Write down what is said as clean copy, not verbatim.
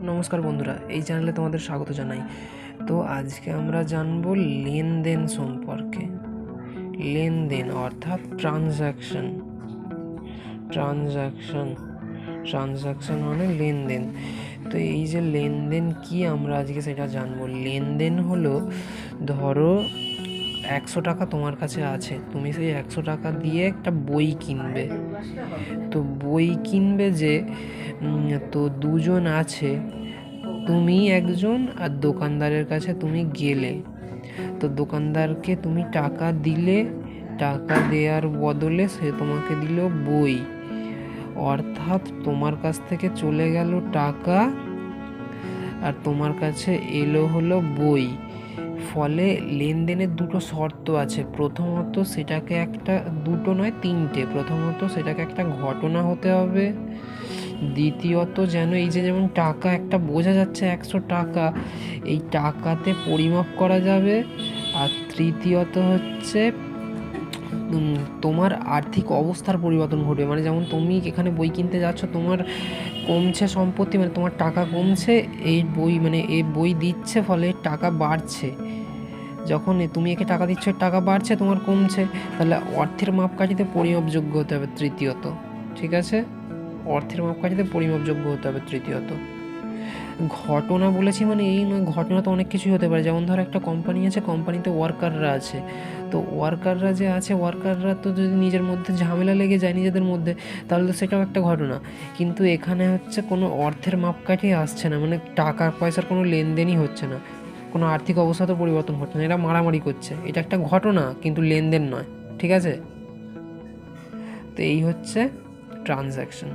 নমস্কার বন্ধুরা, এই চ্যানেলে তোমাদের স্বাগত জানাই। তো আজকে আমরা জানবো লেনদেন সম্পর্কে। লেনদেন অর্থাৎ ট্রানজাকশন মানে লেনদেন। তো এই যে লেনদেন কি, আমরা আজকে সেটা জানবো। লেনদেন হলো, ধরো 100 টাকা তোমার কাছে আছে, তুমি সেই 100 টাকা দিয়ে একটা বই কিনবে। তো বই কিনবে যে, তো দুজন আছে, তুমি একজন আর দোকানদারের কাছে তুমি গেলে। তো দোকানদারকে তুমি টাকা দিলে, টাকা দেওয়ার বদলে সে তোমাকে দিল বই, অর্থাৎ তোমার কাছ থেকে চলে গেল টাকা আর তোমার কাছে এলো হলো বই। ফলে লেনদেনের দুটো শর্ত আছে। প্রথমত সেটাকে একটা, দুটো নয় তিনটে, প্রথমত সেটাকে একটা ঘটনা হতে হবে। দ্বিতীয়ত যেন এই যে যেমন টাকা একটা বোঝা যাচ্ছে 100 টাকা, এই টাকাতে পরিমাপ করা যাবে। আর তৃতীয়ত হচ্ছে তোমার আর্থিক অবস্থার পরিবর্তন ঘটবে। মানে যেমন তুমি এখানে বই কিনতে যাচ্ছ, তোমার কমছে সম্পত্তি, মানে তোমার টাকা কমছে, এই বই মানে এই বই দিচ্ছে ফলে টাকা বাড়ছে। যখন তুমি একে টাকা দিচ্ছ টাকা বাড়ছে, তোমার কমছে, তাহলে অর্থের মাপকাঠিতে পরিমাপযোগ্য হতে হবে তৃতীয়ত। ঠিক আছে, অর্থের মাপকাঠিতে পরিমাপযোগ্য হতে হবে তৃতীয়ত। ঘটনা বলেছি মানে এই নয়, ঘটনা তো অনেক কিছুই হতে পারে। যেমন ধরো একটা কোম্পানি আছে, কোম্পানিতে ওয়ার্কাররা আছে, তো ওয়ার্কাররা যে আছে, ওয়ার্কাররা তো যদি নিজের মধ্যে ঝামেলা লেগে যায় নিজেদের মধ্যে, তাহলে তো সেটাও একটা ঘটনা। কিন্তু এখানে হচ্ছে কোনো অর্থের মাপকাঠি আসছে না, মানে টাকা পয়সার কোনো লেনদেনই হচ্ছে না, কোনো আর্থিক অবস্থা তো পরিবর্তন হচ্ছে না, এরা মারামারি করছে। এটা একটা ঘটনা কিন্তু লেনদেন নয়। ঠিক আছে, তো এই হচ্ছে ট্রানজ্যাকশন।